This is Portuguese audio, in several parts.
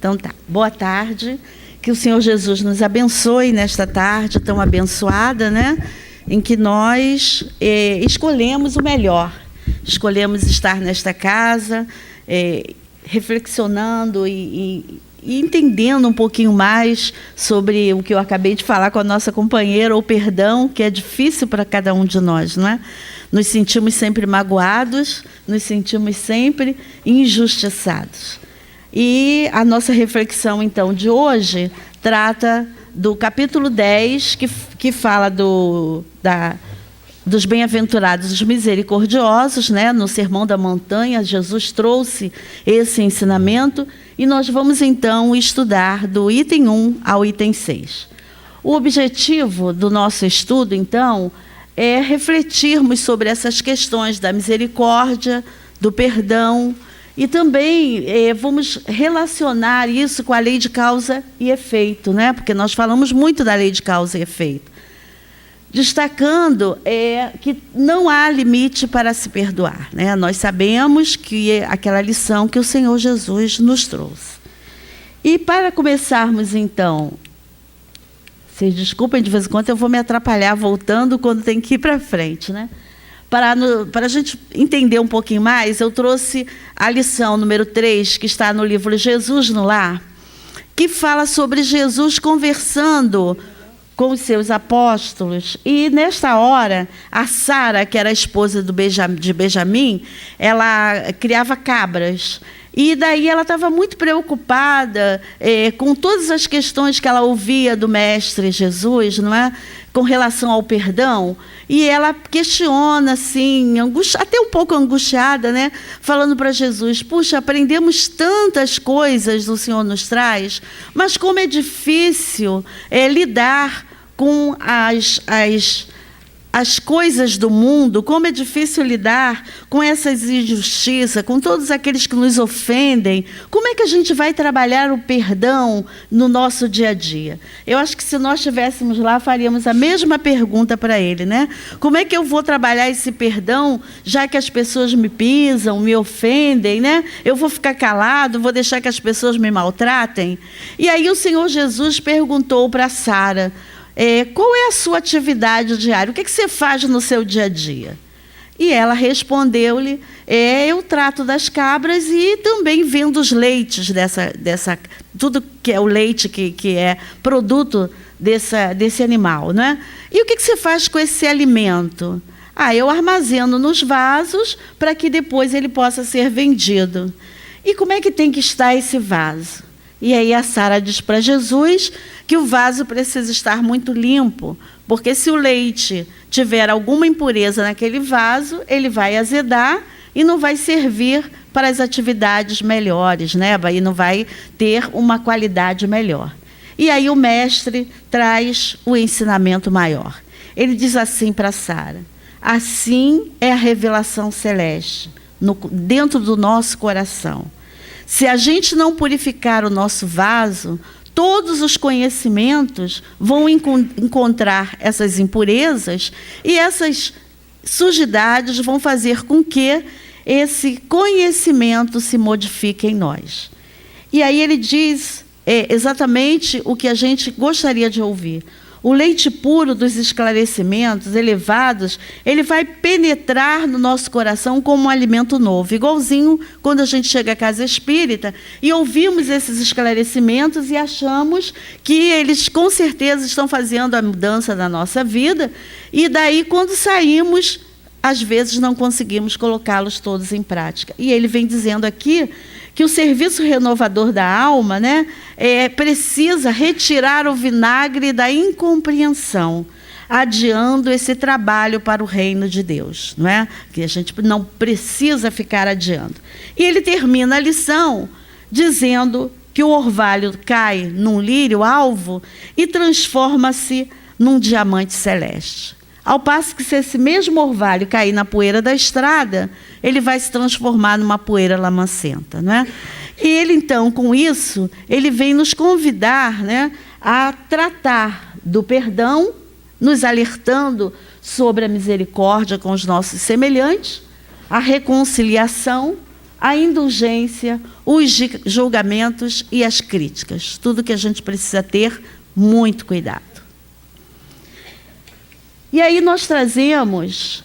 Então tá, boa tarde, que o Senhor Jesus nos abençoe nesta tarde tão abençoada, né? Em que nós escolhemos o melhor, escolhemos estar nesta casa, reflexionando e entendendo um pouquinho mais sobre o que eu acabei de falar com a nossa companheira, o perdão, que é difícil para cada um de nós, não é? Nos sentimos sempre magoados, nos sentimos sempre injustiçados. E a nossa reflexão, então, de hoje, trata do capítulo 10, que fala dos bem-aventurados, os misericordiosos, né? No Sermão da Montanha, Jesus trouxe esse ensinamento, e nós vamos, então, estudar do item 1 ao item 6. O objetivo do nosso estudo, então, é refletirmos sobre essas questões da misericórdia, do perdão, e também vamos relacionar isso com a lei de causa e efeito, né? Porque nós falamos muito da lei de causa e efeito. Destacando que não há limite para se perdoar, né? Nós sabemos que é aquela lição que o Senhor Jesus nos trouxe. E para começarmos, então, vocês desculpem, de vez em quando eu vou me atrapalhar voltando quando tem que ir para frente, né? Para a gente entender um pouquinho mais, eu trouxe a lição número 3, que está no livro Jesus no Lar, que fala sobre Jesus conversando com os seus apóstolos. E, nesta hora, a Sara, que era a esposa de Benjamim, ela criava cabras. E daí ela estava muito preocupada com todas as questões que ela ouvia do Mestre Jesus, não é? Com relação ao perdão. E ela questiona, assim, até um pouco angustiada, né? Falando para Jesus: puxa, aprendemos tantas coisas o Senhor nos traz, mas como é difícil lidar com as coisas do mundo, como é difícil lidar com essas injustiças, com todos aqueles que nos ofendem. Como é que a gente vai trabalhar o perdão no nosso dia a dia? Eu acho que se nós estivéssemos lá, faríamos a mesma pergunta para ele, né? Como é que eu vou trabalhar esse perdão, já que as pessoas me pisam, me ofendem, né? Eu vou ficar calado, vou deixar que as pessoas me maltratem? E aí o Senhor Jesus perguntou para Sara: qual é a sua atividade diária? O que você faz no seu dia a dia? E ela respondeu-lhe: eu trato das cabras e também vendo os leites tudo que é o leite que é produto desse animal, né? E o que você faz com esse alimento? Eu armazeno nos vasos para que depois ele possa ser vendido. E como é que tem que estar esse vaso? E aí a Sara diz para Jesus que o vaso precisa estar muito limpo, porque se o leite tiver alguma impureza naquele vaso, ele vai azedar e não vai servir para as atividades melhores, né? E não vai ter uma qualidade melhor. E aí o mestre traz o ensinamento maior. Ele diz assim para Sara: assim é a revelação celeste dentro do nosso coração. Se a gente não purificar o nosso vaso, todos os conhecimentos vão encontrar essas impurezas, e essas sujidades vão fazer com que esse conhecimento se modifique em nós. E aí ele diz exatamente o que a gente gostaria de ouvir. O leite puro dos esclarecimentos elevados, ele vai penetrar no nosso coração como um alimento novo, igualzinho quando a gente chega à casa espírita e ouvimos esses esclarecimentos e achamos que eles com certeza estão fazendo a mudança na nossa vida, e daí quando saímos, às vezes não conseguimos colocá-los todos em prática. E ele vem dizendo aqui que o serviço renovador da alma, né, precisa retirar o vinagre da incompreensão, adiando esse trabalho para o reino de Deus, não é? Que a gente não precisa ficar adiando. E ele termina a lição dizendo que o orvalho cai num lírio alvo e transforma-se num diamante celeste. Ao passo que, se esse mesmo orvalho cair na poeira da estrada, ele vai se transformar numa poeira lamacenta, não é? E ele, então, com isso, ele vem nos convidar, né, a tratar do perdão, nos alertando sobre a misericórdia com os nossos semelhantes, a reconciliação, a indulgência, os julgamentos e as críticas. Tudo que a gente precisa ter muito cuidado. E aí nós trazemos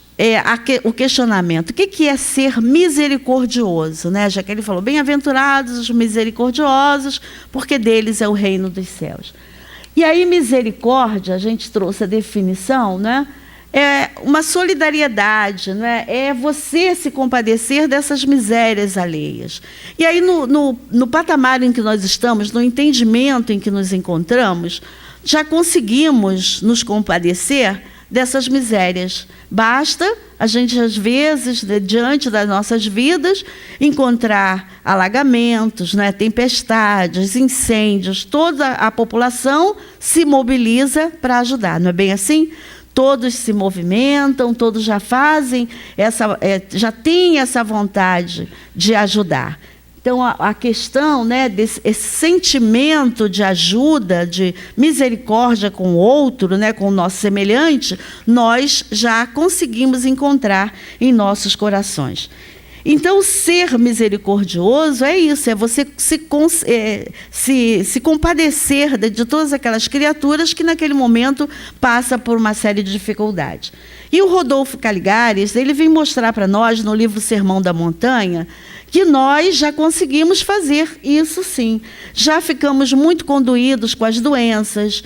o questionamento. O que é ser misericordioso? Né? Já que ele falou, bem-aventurados os misericordiosos, porque deles é o reino dos céus. E aí misericórdia, a gente trouxe a definição, né? É uma solidariedade, né? É você se compadecer dessas misérias alheias. E aí, no patamar em que nós estamos, no entendimento em que nos encontramos, já conseguimos nos compadecer dessas misérias. Basta a gente, às vezes, diante das nossas vidas, encontrar alagamentos, né, tempestades, incêndios, toda a população se mobiliza para ajudar, não é bem assim? Todos se movimentam, todos já fazem, já têm essa vontade de ajudar. Então, a questão, né, desse sentimento de ajuda, de misericórdia com o outro, né, com o nosso semelhante, nós já conseguimos encontrar em nossos corações. Então, ser misericordioso é isso, é você se compadecer de todas aquelas criaturas que naquele momento passam por uma série de dificuldades. E o Rodolfo Caligares, ele vem mostrar para nós, no livro Sermão da Montanha, que nós já conseguimos fazer isso sim. Já ficamos muito conduídos com as doenças,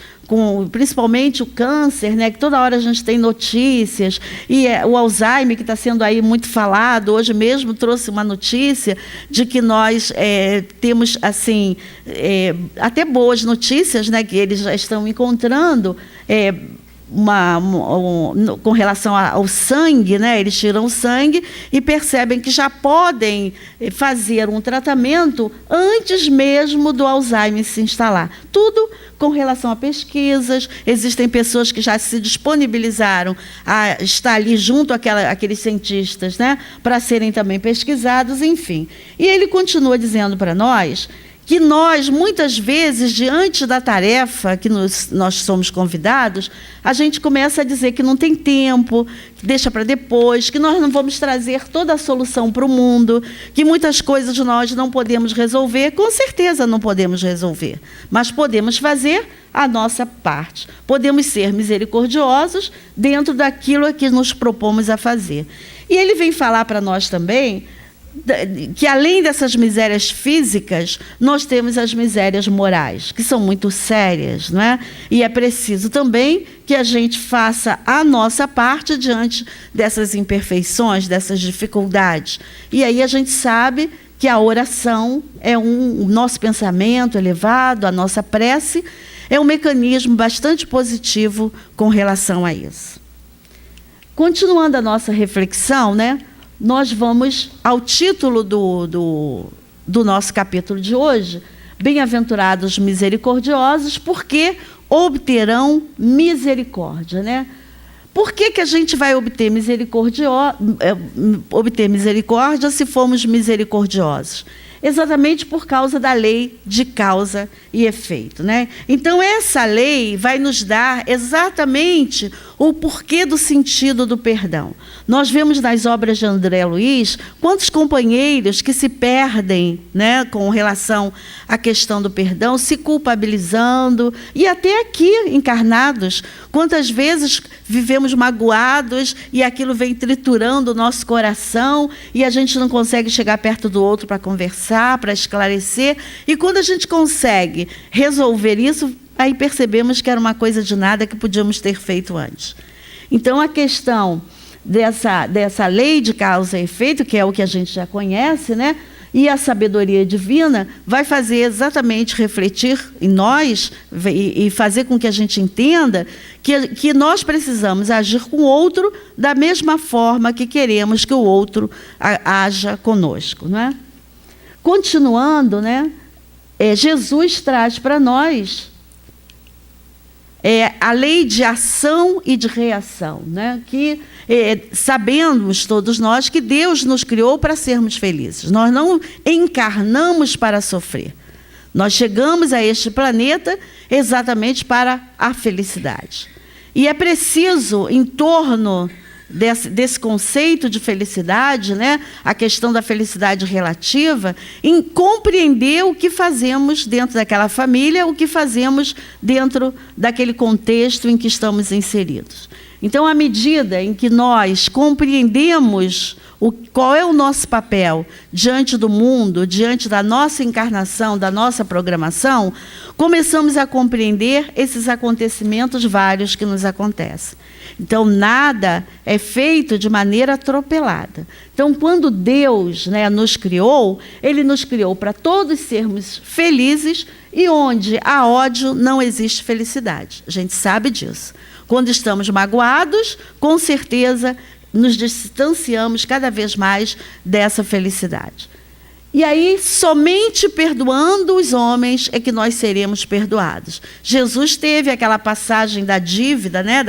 principalmente o câncer, né, que toda hora a gente tem notícias, e o Alzheimer, que está sendo aí muito falado. Hoje mesmo trouxe uma notícia de que nós temos assim, até boas notícias, né, que eles já estão encontrando com relação ao sangue, né? Eles tiram o sangue e percebem que já podem fazer um tratamento antes mesmo do Alzheimer se instalar. Tudo com relação a pesquisas. Existem pessoas que já se disponibilizaram a estar ali junto àqueles cientistas, né? Para serem também pesquisados, enfim. E ele continua dizendo para nós que nós, muitas vezes, diante da tarefa que nós somos convidados, a gente começa a dizer que não tem tempo, que deixa para depois, que nós não vamos trazer toda a solução para o mundo, que muitas coisas nós não podemos resolver. Com certeza não podemos resolver, mas podemos fazer a nossa parte. Podemos ser misericordiosos dentro daquilo a que nos propomos a fazer. E ele vem falar para nós também que, além dessas misérias físicas, nós temos as misérias morais, que são muito sérias, não é? E é preciso também que a gente faça a nossa parte diante dessas imperfeições, dessas dificuldades. E aí a gente sabe que a oração é o nosso pensamento elevado, a nossa prece, é um mecanismo bastante positivo com relação a isso. Continuando a nossa reflexão, né? Nós vamos ao título do nosso capítulo de hoje, Bem-aventurados misericordiosos, porque obterão misericórdia, né? Por que a gente vai obter misericórdia se formos misericordiosos? Exatamente por causa da lei de causa e efeito, né? Então, essa lei vai nos dar exatamente o porquê do sentido do perdão. Nós vemos nas obras de André Luiz quantos companheiros que se perdem, né, com relação à questão do perdão, se culpabilizando, e até aqui encarnados, quantas vezes vivemos magoados e aquilo vem triturando o nosso coração e a gente não consegue chegar perto do outro para conversar, para esclarecer, e quando a gente consegue resolver isso, aí percebemos que era uma coisa de nada que podíamos ter feito antes. Então, a questão dessa lei de causa e efeito, que é o que a gente já conhece, né? E a sabedoria divina vai fazer exatamente refletir em nós e fazer com que a gente entenda que nós precisamos agir com o outro da mesma forma que queremos que o outro haja conosco, não é? Continuando, né? Jesus traz para nós a lei de ação e de reação, né? Que sabemos todos nós que Deus nos criou para sermos felizes. Nós não encarnamos para sofrer. Nós chegamos a este planeta exatamente para a felicidade. E é preciso, em torno desse conceito de felicidade, né, a questão da felicidade relativa, em compreender o que fazemos dentro daquela família, o que fazemos dentro daquele contexto em que estamos inseridos. Então, à medida em que nós compreendemos qual é o nosso papel diante do mundo, diante da nossa encarnação, da nossa programação, começamos a compreender esses acontecimentos vários que nos acontecem. Então, nada é feito de maneira atropelada. Então, quando Deus, né, nos criou, Ele nos criou para todos sermos felizes, e onde há ódio não existe felicidade. A gente sabe disso. Quando estamos magoados, com certeza nos distanciamos cada vez mais dessa felicidade. E aí, somente perdoando os homens é que nós seremos perdoados. Jesus teve aquela passagem da dívida, né,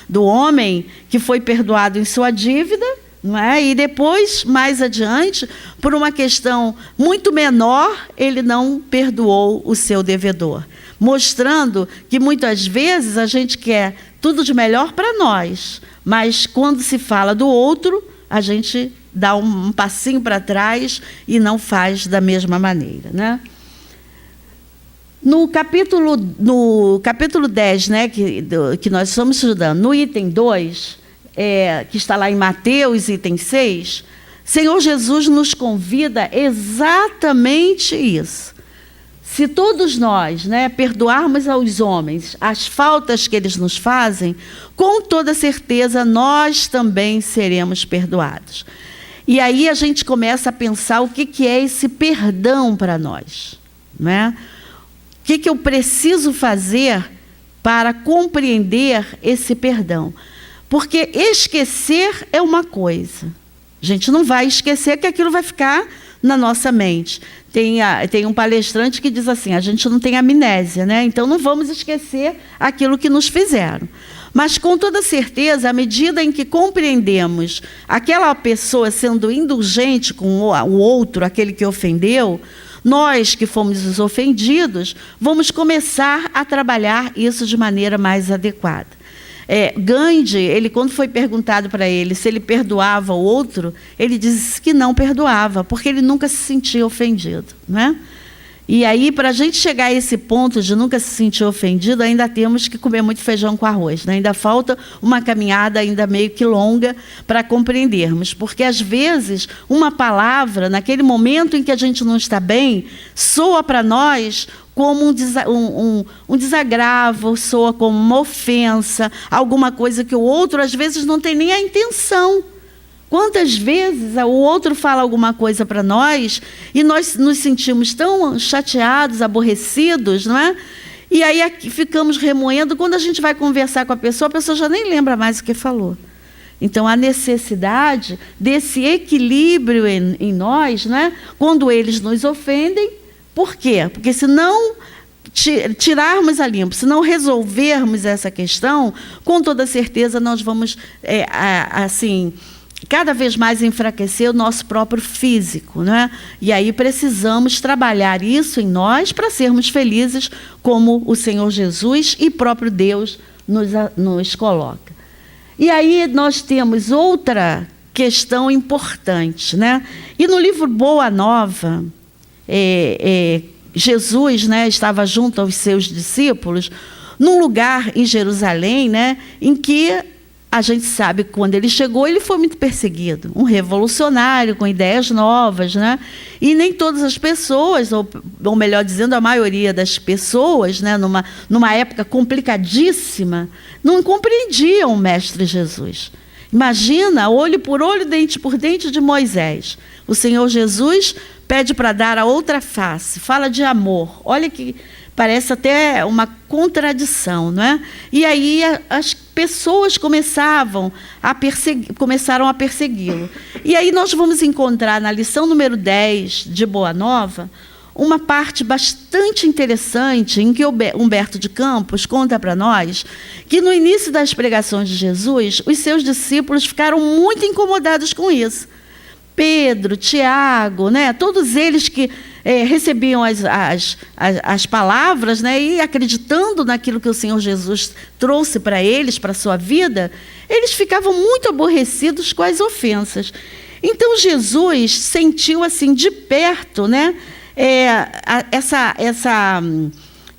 do homem que foi perdoado em sua dívida, não é? E depois, mais adiante, por uma questão muito menor, ele não perdoou o seu devedor, mostrando que muitas vezes a gente quer tudo de melhor para nós, mas quando se fala do outro, a gente dá um passinho para trás e não faz da mesma maneira, né? No capítulo 10, né, que nós estamos estudando, no item 2, que está lá em Mateus, item 6, Senhor Jesus nos convida exatamente isso. Se todos nós, né, perdoarmos aos homens as faltas que eles nos fazem, com toda certeza nós também seremos perdoados. E aí a gente começa a pensar o que é esse perdão para nós, né? O que eu preciso fazer para compreender esse perdão? Porque esquecer é uma coisa. A gente não vai esquecer que aquilo vai ficar na nossa mente. Tem um palestrante que diz assim, a gente não tem amnésia, né? Então não vamos esquecer aquilo que nos fizeram. Mas com toda certeza, à medida em que compreendemos aquela pessoa sendo indulgente com o outro, aquele que ofendeu, nós que fomos os ofendidos, vamos começar a trabalhar isso de maneira mais adequada. Gandhi, ele, quando foi perguntado para ele se ele perdoava o outro, ele disse que não perdoava, porque ele nunca se sentia ofendido, né? E aí, para a gente chegar a esse ponto de nunca se sentir ofendido, ainda temos que comer muito feijão com arroz, né? Ainda falta uma caminhada ainda meio que longa para compreendermos, porque às vezes uma palavra, naquele momento em que a gente não está bem, soa para nós como um desagravo, soa como uma ofensa, alguma coisa que o outro às vezes não tem nem a intenção. Quantas vezes o outro fala alguma coisa para nós e nós nos sentimos tão chateados, aborrecidos, não é? E aí ficamos remoendo, quando a gente vai conversar com a pessoa já nem lembra mais o que falou. Então, a necessidade desse equilíbrio em nós, né? Quando eles nos ofendem. Por quê? Porque se não tirarmos a limpo, se não resolvermos essa questão, com toda certeza nós vamos, cada vez mais enfraquecer o nosso próprio físico, né? E aí precisamos trabalhar isso em nós para sermos felizes, como o Senhor Jesus e próprio Deus nos coloca. E aí nós temos outra questão importante, né? E no livro Boa Nova, Jesus, né, estava junto aos seus discípulos, num lugar em Jerusalém, né, em que a gente sabe que quando ele chegou, ele foi muito perseguido. Um revolucionário, com ideias novas, né? E nem todas as pessoas, ou melhor dizendo, a maioria das pessoas, né, numa época complicadíssima, não compreendiam o Mestre Jesus. Imagina, olho por olho, dente por dente de Moisés. O Senhor Jesus pede para dar a outra face, fala de amor. Olha que parece até uma contradição, não é? E aí as pessoas começaram a persegui-lo. E aí nós vamos encontrar na lição número 10 de Boa Nova uma parte bastante interessante em que Humberto de Campos conta para nós que no início das pregações de Jesus, os seus discípulos ficaram muito incomodados com isso. Pedro, Tiago, né? Todos eles que recebiam as palavras, né, e acreditando naquilo que o Senhor Jesus trouxe para eles, para a sua vida, eles ficavam muito aborrecidos com as ofensas. Então Jesus sentiu assim de perto, né,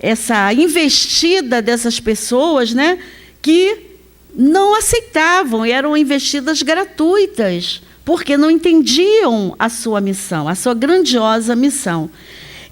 essa investida dessas pessoas, né, que não aceitavam, eram investidas gratuitas, porque não entendiam a sua missão, a sua grandiosa missão.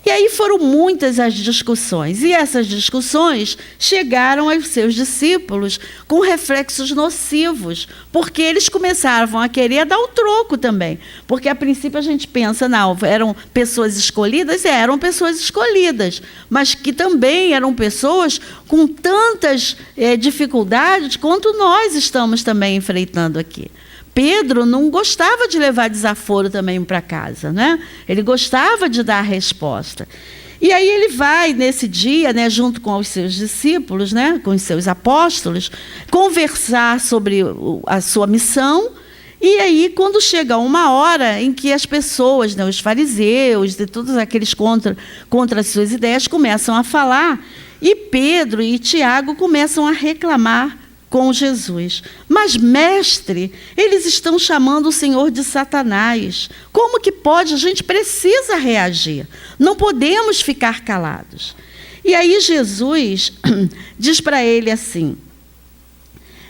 E aí foram muitas as discussões, e essas discussões chegaram aos seus discípulos com reflexos nocivos, porque eles começavam a querer dar o troco também, porque a princípio a gente pensa, não, eram pessoas escolhidas, eram pessoas escolhidas, mas que também eram pessoas com tantas dificuldades quanto nós estamos também enfrentando aqui. Pedro não gostava de levar desaforo também para casa, né? Ele gostava de dar a resposta. E aí ele vai, nesse dia, né, junto com os seus discípulos, né, com os seus apóstolos, conversar sobre a sua missão. E aí, quando chega uma hora em que as pessoas, né, os fariseus e todos aqueles contra as suas ideias, começam a falar, e Pedro e Tiago começam a reclamar com Jesus. Mas, mestre, eles estão chamando o Senhor de Satanás. Como que pode? A gente precisa reagir. Não podemos ficar calados. E aí Jesus diz para ele assim: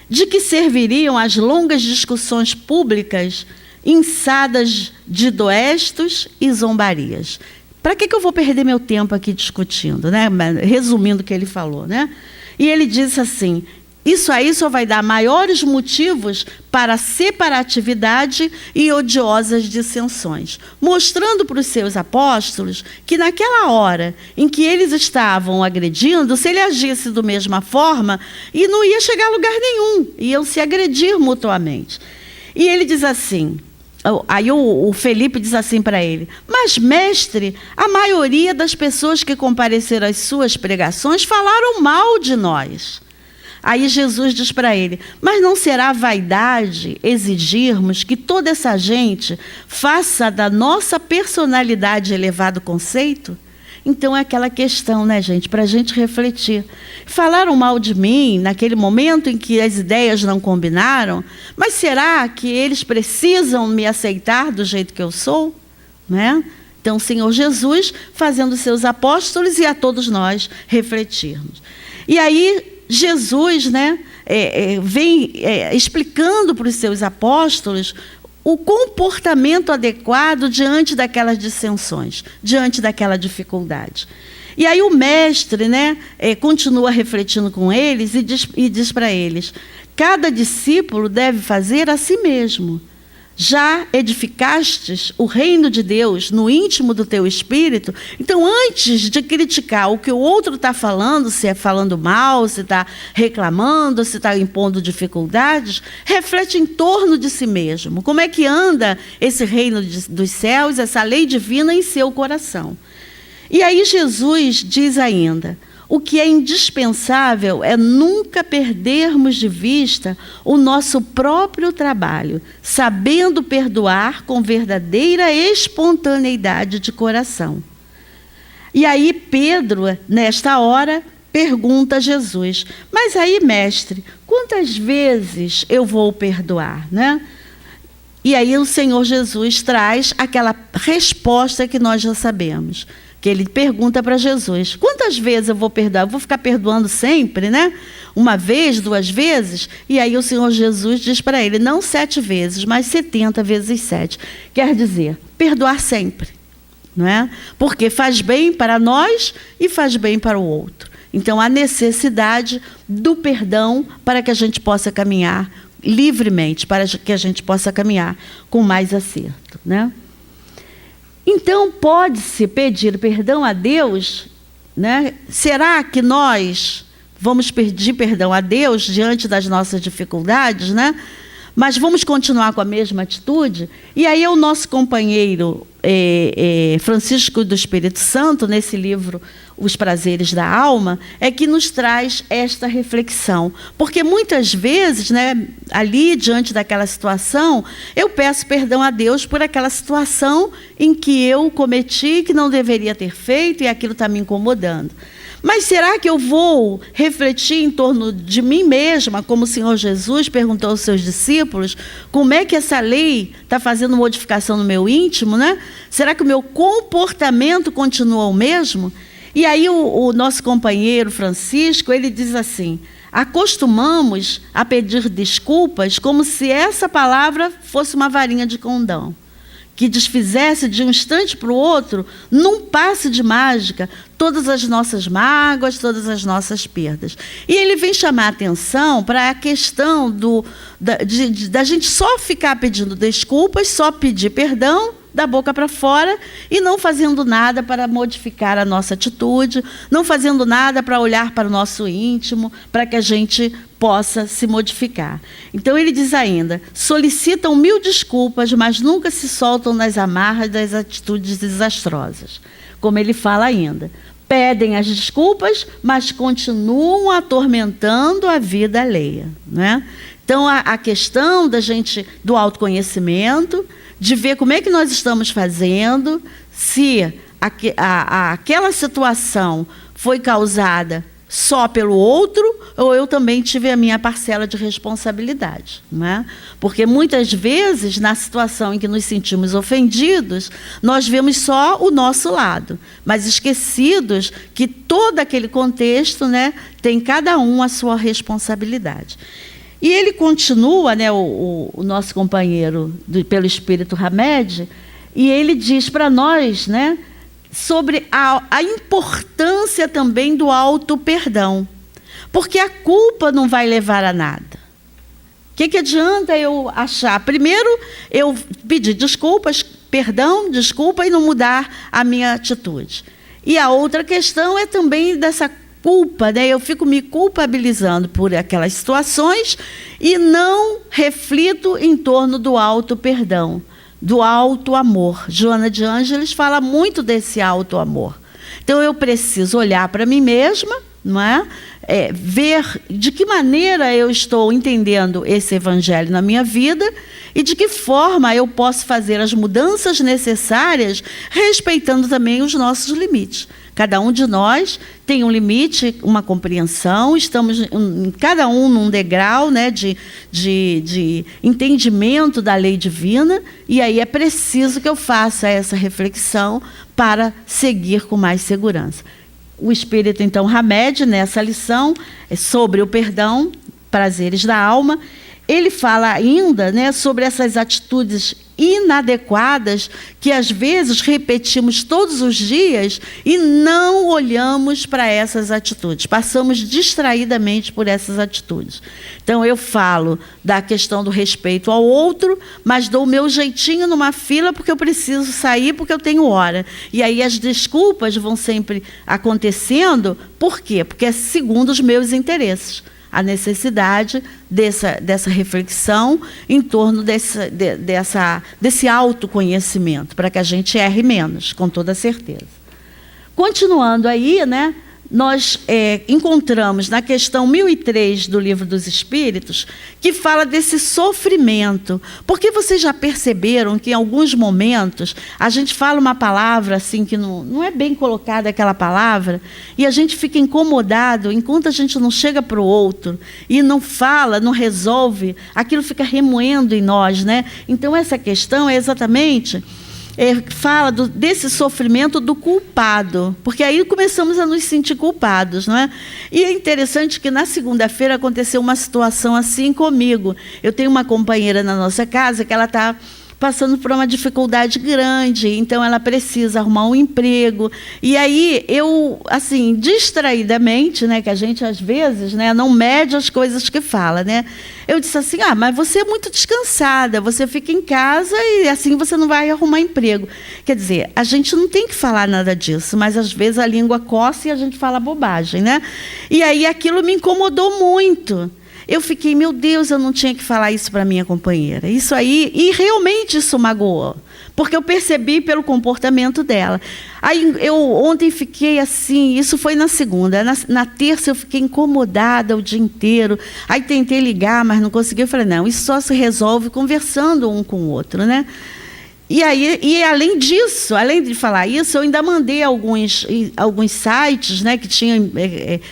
de que serviriam as longas discussões públicas, inçadas de doestos e zombarias? Para que eu vou perder meu tempo aqui discutindo, né? Resumindo o que ele falou, né? E ele diz assim: isso aí só vai dar maiores motivos para separatividade e odiosas dissensões, mostrando para os seus apóstolos que naquela hora em que eles estavam agredindo, se ele agisse da mesma forma, e não ia chegar a lugar nenhum, iam se agredir mutuamente. E ele diz assim, aí o Felipe diz assim para ele: mas, mestre, a maioria das pessoas que compareceram às suas pregações falaram mal de nós. Aí Jesus diz para ele: mas não será vaidade exigirmos que toda essa gente faça da nossa personalidade elevado conceito? Então é aquela questão, né, gente, para a gente refletir. Falaram mal de mim naquele momento em que as ideias não combinaram, mas será que eles precisam me aceitar do jeito que eu sou? Né? Então o Senhor Jesus fazendo seus apóstolos e a todos nós refletirmos. E aí Jesus, né, vem explicando para os seus apóstolos o comportamento adequado diante daquelas dissensões, diante daquela dificuldade. E aí o mestre, né, continua refletindo com eles e diz para eles: cada discípulo deve fazer a si mesmo. Já edificastes o reino de Deus no íntimo do teu espírito? Então, antes de criticar o que o outro está falando, se é falando mal, se está reclamando, se está impondo dificuldades, reflete em torno de si mesmo. Como é que anda esse reino dos céus, essa lei divina em seu coração? E aí Jesus diz ainda: o que é indispensável é nunca perdermos de vista o nosso próprio trabalho, sabendo perdoar com verdadeira espontaneidade de coração. E aí Pedro, nesta hora, pergunta a Jesus: mas aí, mestre, quantas vezes eu vou perdoar, né? E aí o Senhor Jesus traz aquela resposta que nós já sabemos. Que ele pergunta para Jesus: quantas vezes eu vou perdoar? Eu vou ficar perdoando sempre, né? Uma vez, 2 vezes? E aí o Senhor Jesus diz para ele: não 7 vezes, mas 70 vezes 7. Quer dizer, perdoar sempre, não é? Porque faz bem para nós e faz bem para o outro. Então, há necessidade do perdão para que a gente possa caminhar livremente, para que a gente possa caminhar com mais acerto, né? Então, pode-se pedir perdão a Deus, né? Será que nós vamos pedir perdão a Deus diante das nossas dificuldades, né? mas vamos continuar com a mesma atitude? E aí é o nosso companheiro Francisco do Espírito Santo, nesse livro Os Prazeres da Alma, é que nos traz esta reflexão. Porque muitas vezes, né, ali, diante daquela situação, eu peço perdão a Deus por aquela situação em que eu cometi, que não deveria ter feito, e aquilo está me incomodando. Mas será que eu vou refletir em torno de mim mesma, como o Senhor Jesus perguntou aos seus discípulos, como é que essa lei está fazendo modificação no meu íntimo, né? Será que o meu comportamento continua o mesmo? E aí o nosso companheiro Francisco, ele diz assim: acostumamos a pedir desculpas como se essa palavra fosse uma varinha de condão, que desfizesse de um instante para o outro, num passe de mágica, todas as nossas mágoas, todas as nossas perdas. E ele vem chamar a atenção para a questão da gente só ficar pedindo desculpas, só pedir perdão da boca para fora e não fazendo nada para modificar a nossa atitude, não fazendo nada para olhar para o nosso íntimo, para que a gente possa se modificar. Então ele diz ainda: solicitam 1000 desculpas, mas nunca se soltam nas amarras das atitudes desastrosas. Como ele fala ainda, pedem as desculpas, mas continuam atormentando a vida alheia, né? Então a questão do autoconhecimento, de ver como é que nós estamos fazendo, se aquela situação foi causada só pelo outro, ou eu também tive a minha parcela de responsabilidade, né? Porque muitas vezes, na situação em que nos sentimos ofendidos, nós vemos só o nosso lado, mas esquecidos que todo aquele contexto, né, tem cada um a sua responsabilidade. E ele continua, né, o nosso companheiro pelo Espírito Hamed, e ele diz para nós, né, sobre a importância também do auto-perdão. Porque a culpa não vai levar a nada. O que adianta eu achar? Primeiro, eu pedir desculpas, perdão, desculpa, e não mudar a minha atitude. E a outra questão é também dessa culpa, né? Eu fico me culpabilizando por aquelas situações e não reflito em torno do auto-perdão, do auto-amor. Joana de Ângeles fala muito desse auto-amor. Então, eu preciso olhar para mim mesma, não é? Ver de que maneira eu estou entendendo esse evangelho na minha vida e de que forma eu posso fazer as mudanças necessárias, respeitando também os nossos limites. Cada um de nós tem um limite, uma compreensão, estamos cada um num degrau, né, de entendimento da lei divina, e aí é preciso que eu faça essa reflexão para seguir com mais segurança. O Espírito, então, Hamed, nessa lição, sobre o perdão, prazeres da alma, ele fala ainda, né, sobre essas atitudes inadequadas que, às vezes, repetimos todos os dias e não olhamos para essas atitudes. Passamos distraidamente por essas atitudes. Então, eu falo da questão do respeito ao outro, mas dou o meu jeitinho numa fila porque eu preciso sair, porque eu tenho hora. E aí as desculpas vão sempre acontecendo. Por quê? Porque é segundo os meus interesses. A necessidade dessa reflexão em torno desse autoconhecimento, para que a gente erre menos, com toda certeza. Continuando aí, né, nós encontramos na questão 1003 do Livro dos Espíritos, que fala desse sofrimento. Porque vocês já perceberam que em alguns momentos a gente fala uma palavra assim que não é bem colocada aquela palavra, e a gente fica incomodado enquanto a gente não chega para o outro e não fala, não resolve, aquilo fica remoendo em nós, né? Então essa questão é exatamente... fala desse sofrimento do culpado, porque aí começamos a nos sentir culpados, não é? E é interessante que na segunda-feira aconteceu uma situação assim comigo. Eu tenho uma companheira na nossa casa que ela está passando por uma dificuldade grande, então ela precisa arrumar um emprego. E aí eu, assim, distraidamente, né, que a gente às vezes, né, não mede as coisas que fala, né? Eu disse assim: mas você é muito descansada, você fica em casa e assim você não vai arrumar emprego. Quer dizer, a gente não tem que falar nada disso, mas às vezes a língua coça e a gente fala bobagem, né? E aí aquilo me incomodou muito. eu fiquei, meu Deus, eu não tinha que falar isso para minha companheira. Isso aí, e realmente isso magoou, porque eu percebi pelo comportamento dela. Aí eu ontem fiquei assim, isso foi na segunda, na terça eu fiquei incomodada o dia inteiro. Aí tentei ligar, mas não consegui. Eu falei, não, isso só se resolve conversando um com o outro, né? E aí, e além disso, além de falar isso, eu ainda mandei alguns sites, né, que tinham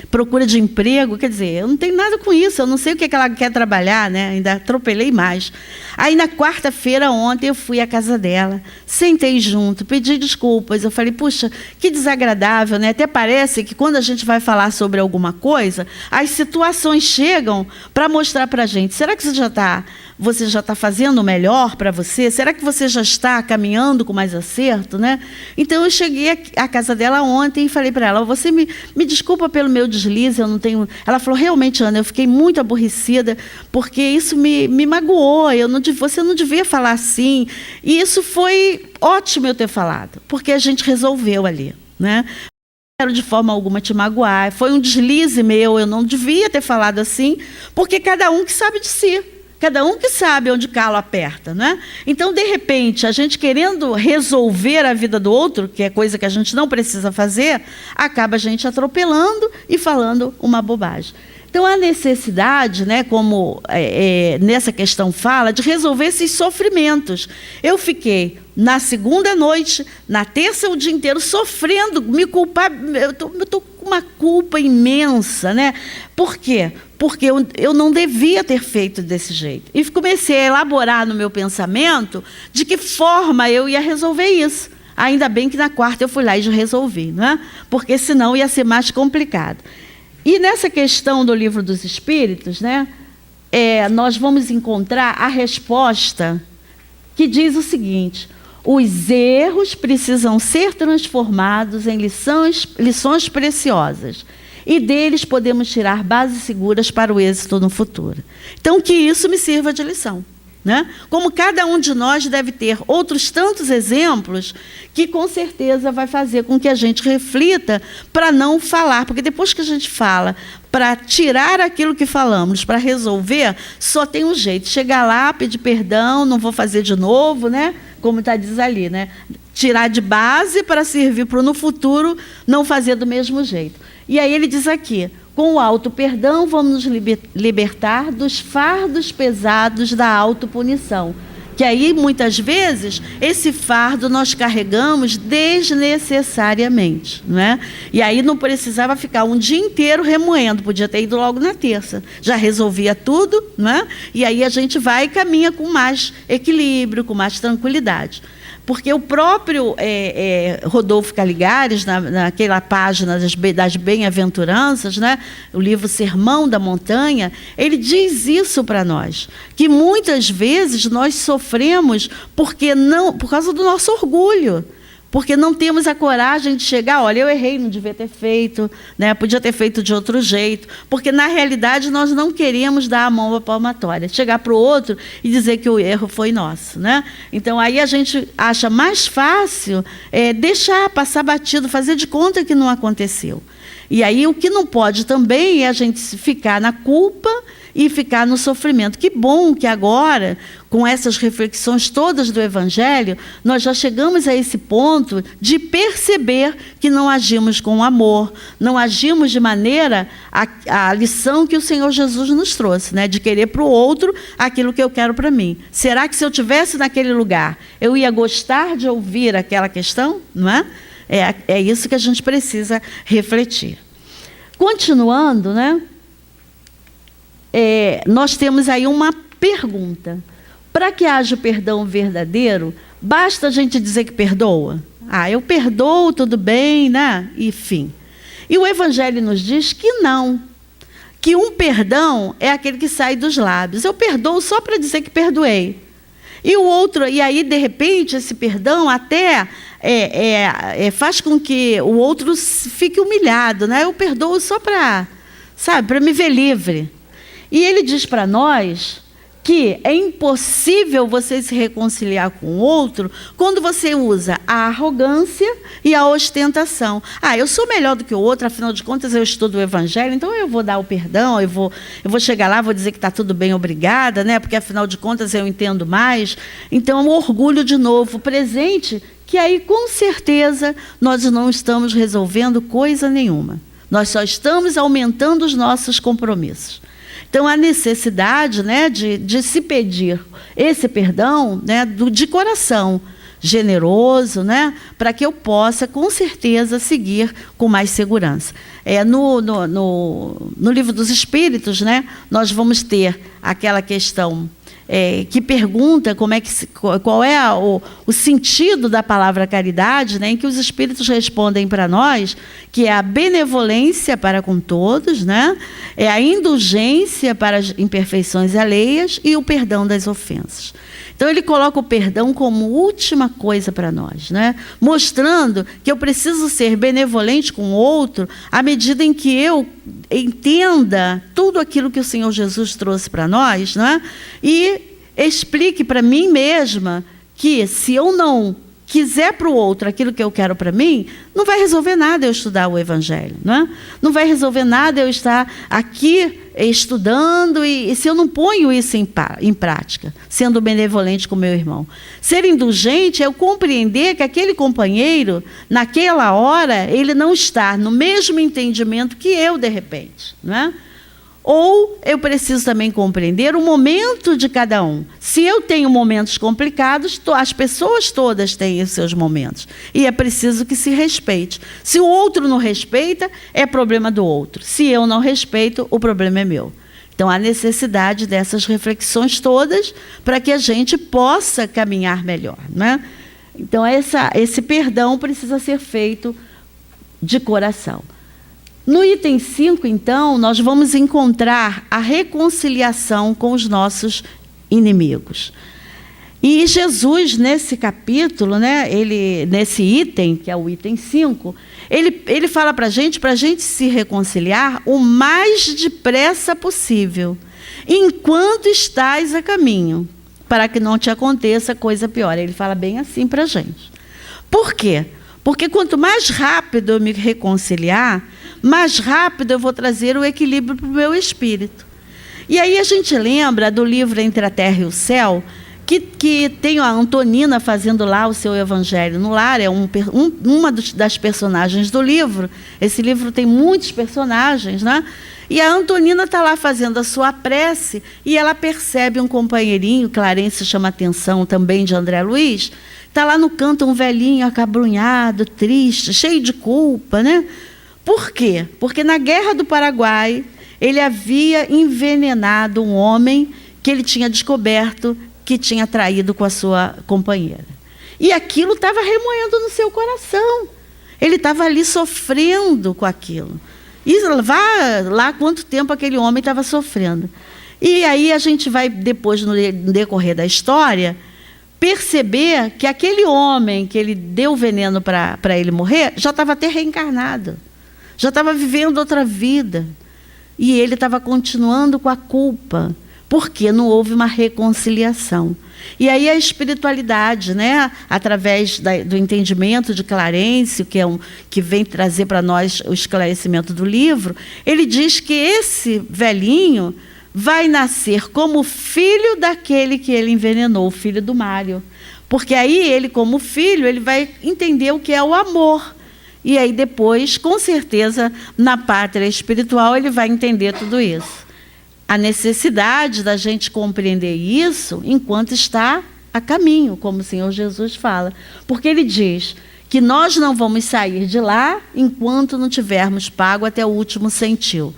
procura de emprego. Quer dizer, eu não tenho nada com isso, eu não sei o que é que ela quer trabalhar, né? Ainda atropelei mais. Aí, na quarta-feira, ontem, eu fui à casa dela, sentei junto, pedi desculpas. Eu falei, puxa, que desagradável, né? Até parece que quando a gente vai falar sobre alguma coisa, as situações chegam para mostrar para a gente. Será que você já está fazendo o melhor para você? Será que você já está caminhando com mais acerto, né? Então, eu cheguei à casa dela ontem e falei para ela, você me desculpa pelo meu deslize, eu não tenho... Ela falou, realmente, Ana, eu fiquei muito aborrecida, porque isso me magoou, você não devia falar assim. E isso foi ótimo eu ter falado, porque a gente resolveu ali, né? Não quero de forma alguma te magoar, foi um deslize meu, eu não devia ter falado assim, porque cada um que sabe de si. Cada um que sabe onde o calo aperta, né? Então, de repente, a gente querendo resolver a vida do outro, que é coisa que a gente não precisa fazer, acaba a gente atropelando e falando uma bobagem. Então, a necessidade, né, como nessa questão fala, de resolver esses sofrimentos. Eu fiquei na segunda noite, na terça o dia inteiro, sofrendo, me culpar, eu estou com uma culpa imensa, né? Por quê? Porque eu não devia ter feito desse jeito. E comecei a elaborar no meu pensamento de que forma eu ia resolver isso. Ainda bem que na quarta eu fui lá e já resolvi, né? Porque senão ia ser mais complicado. E nessa questão do Livro dos Espíritos, né, nós vamos encontrar a resposta que diz o seguinte: os erros precisam ser transformados em lições preciosas, e deles podemos tirar bases seguras para o êxito no futuro. Então, que isso me sirva de lição, né? Como cada um de nós deve ter outros tantos exemplos que, com certeza, vai fazer com que a gente reflita para não falar, porque depois que a gente fala, para tirar aquilo que falamos, para resolver, só tem um jeito: chegar lá, pedir perdão, não vou fazer de novo, né? Como diz ali, né? Tirar de base para servir para no futuro não fazer do mesmo jeito. E aí ele diz aqui: com o auto-perdão, vamos nos libertar dos fardos pesados da autopunição. Que aí, muitas vezes, esse fardo nós carregamos desnecessariamente, não é? E aí não precisava ficar um dia inteiro remoendo, podia ter ido logo na terça. Já resolvia tudo, não é? E aí a gente vai e caminha com mais equilíbrio, com mais tranquilidade. Porque o próprio Rodolfo Caligares, naquela página das bem-aventuranças, né, o livro Sermão da Montanha, ele diz isso para nós, que muitas vezes nós sofremos por causa do nosso orgulho, porque não temos a coragem de chegar, olha, eu errei, não devia ter feito, né? Podia ter feito de outro jeito, porque, na realidade, nós não queremos dar a mão à palmatória, chegar para o outro e dizer que o erro foi nosso, né? Então, aí a gente acha mais fácil deixar passar batido, fazer de conta que não aconteceu. E aí o que não pode também é a gente ficar na culpa e ficar no sofrimento. Que bom que agora, com essas reflexões todas do Evangelho, nós já chegamos a esse ponto de perceber que não agimos com amor, não agimos de maneira a lição que o Senhor Jesus nos trouxe, né? De querer para o outro aquilo que eu quero para mim. Será que se eu estivesse naquele lugar, eu ia gostar de ouvir aquela questão? Não é? É isso que a gente precisa refletir. Continuando, né? Nós temos aí uma pergunta. Para que haja o perdão verdadeiro, basta a gente dizer que perdoa? Eu perdoo, tudo bem, né? Enfim. E o Evangelho nos diz que não. Que um perdão é aquele que sai dos lábios. Eu perdoo só para dizer que perdoei. E o outro, e aí, de repente, esse perdão até faz com que o outro fique humilhado, né? Eu perdoo só para me ver livre. E ele diz para nós que é impossível você se reconciliar com o outro quando você usa a arrogância e a ostentação. Eu sou melhor do que o outro, afinal de contas eu estudo o Evangelho, então eu vou dar o perdão, eu vou chegar lá, vou dizer que está tudo bem, obrigada, né? Porque afinal de contas eu entendo mais. Então, o orgulho de novo presente, que aí com certeza nós não estamos resolvendo coisa nenhuma. Nós só estamos aumentando os nossos compromissos. Então, a necessidade, né, de se pedir esse perdão, né, de coração generoso, né, para que eu possa, com certeza, seguir com mais segurança. No Livro dos Espíritos, né, nós vamos ter aquela questão que pergunta qual é o sentido da palavra caridade, né, em que os Espíritos respondem para nós que é a benevolência para com todos, né, é a indulgência para as imperfeições alheias e o perdão das ofensas. Então, ele coloca o perdão como última coisa para nós, né, mostrando que eu preciso ser benevolente com o outro à medida em que eu entenda tudo aquilo que o Senhor Jesus trouxe para nós, né, e explique para mim mesma que se eu não quiser para o outro aquilo que eu quero para mim, não vai resolver nada eu estudar o Evangelho, né? Não vai resolver nada eu estar aqui estudando e se eu não ponho isso em prática, sendo benevolente com o meu irmão. Ser indulgente é eu compreender que aquele companheiro, naquela hora, ele não está no mesmo entendimento que eu, de repente, não é? Ou eu preciso também compreender o momento de cada um. Se eu tenho momentos complicados, as pessoas todas têm os seus momentos. E é preciso que se respeite. Se o outro não respeita, é problema do outro. Se eu não respeito, o problema é meu. Então, há necessidade dessas reflexões todas para que a gente possa caminhar melhor, né? Então, esse perdão precisa ser feito de coração. No item 5, então, nós vamos encontrar a reconciliação com os nossos inimigos. E Jesus, nesse capítulo, né, nesse item, que é o item 5, ele fala para a gente se reconciliar o mais depressa possível, enquanto estás a caminho, para que não te aconteça coisa pior. Ele fala bem assim para a gente. Por quê? Porque quanto mais rápido eu me reconciliar, mais rápido eu vou trazer o equilíbrio para o meu espírito. E aí a gente lembra do livro Entre a Terra e o Céu, que tem a Antonina fazendo lá o seu Evangelho no Lar, é uma das personagens do livro. Esse livro tem muitos personagens, né? E a Antonina está lá fazendo a sua prece e ela percebe um companheirinho, Clarence chama a atenção também de André Luiz, está lá no canto um velhinho acabrunhado, triste, cheio de culpa, né? Por quê? Porque na Guerra do Paraguai ele havia envenenado um homem que ele tinha descoberto que tinha traído com a sua companheira. E aquilo estava remoendo no seu coração. Ele estava ali sofrendo com aquilo. E vá lá quanto tempo aquele homem estava sofrendo. E aí a gente vai, depois, no decorrer da história, perceber que aquele homem que ele deu veneno para ele morrer, já estava até reencarnado. Já estava vivendo outra vida. E ele estava continuando com a culpa, porque não houve uma reconciliação. E aí a espiritualidade, né, através do entendimento de Clarence, que vem trazer para nós o esclarecimento do livro, ele diz que esse velhinho vai nascer como filho daquele que ele envenenou, o filho do Mário. Porque aí ele, como filho, ele vai entender o que é o amor. E aí depois, com certeza, na pátria espiritual, ele vai entender tudo isso. A necessidade da gente compreender isso enquanto está a caminho, como o Senhor Jesus fala. Porque ele diz que nós não vamos sair de lá enquanto não tivermos pago até o último centil.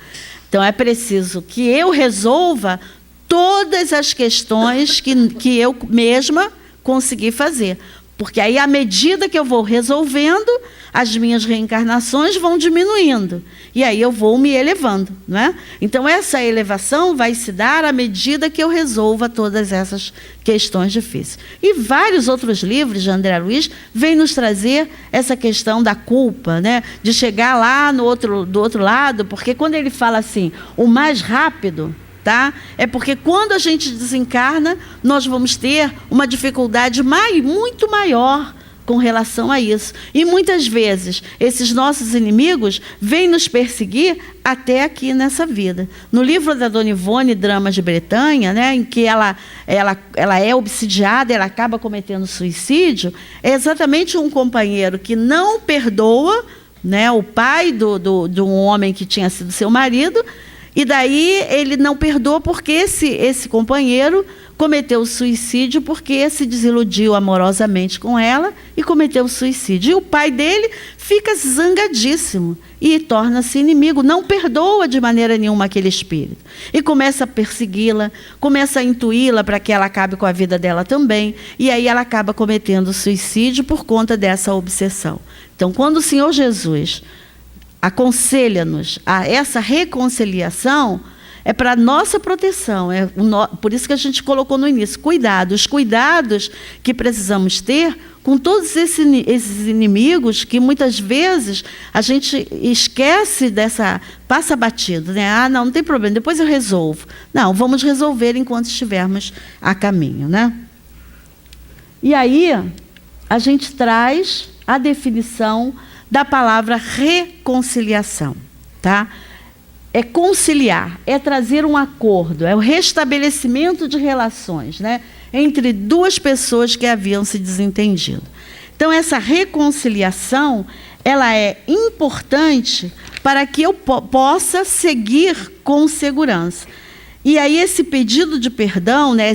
Então, é preciso que eu resolva todas as questões que eu mesma consegui fazer. Porque aí, à medida que eu vou resolvendo, as minhas reencarnações vão diminuindo. E aí eu vou me elevando, não é? Então, essa elevação vai se dar à medida que eu resolva todas essas questões difíceis. E vários outros livros de André Luiz vêm nos trazer essa questão da culpa, né? De chegar lá do outro lado, porque quando ele fala assim, o mais rápido, tá? É porque quando a gente desencarna, nós vamos ter uma dificuldade muito maior com relação a isso. E muitas vezes, esses nossos inimigos vêm nos perseguir até aqui nessa vida. No livro da Dona Ivone, Dramas de Bretanha, né, em que ela é obsidiada, ela acaba cometendo suicídio, é exatamente um companheiro que não perdoa, né, o pai de um homem que tinha sido seu marido, e daí ele não perdoa porque esse companheiro cometeu suicídio porque se desiludiu amorosamente com ela e cometeu suicídio. E o pai dele fica zangadíssimo e torna-se inimigo, não perdoa de maneira nenhuma aquele espírito. E começa a persegui-la, começa a intuí-la para que ela acabe com a vida dela também. E aí ela acaba cometendo suicídio por conta dessa obsessão. Então, quando o Senhor Jesus aconselha-nos a essa reconciliação, é para a nossa proteção, por isso que a gente colocou no início, os cuidados que precisamos ter com todos esses inimigos que muitas vezes a gente esquece passa batido, né? Ah, não tem problema, depois eu resolvo. Não, vamos resolver enquanto estivermos a caminho, né? E aí, a gente traz a definição da palavra reconciliação, tá? É conciliar, é trazer um acordo, é o restabelecimento de relações, né, entre duas pessoas que haviam se desentendido. Então, essa reconciliação, ela é importante para que eu possa seguir com segurança. E aí esse pedido de perdão, né,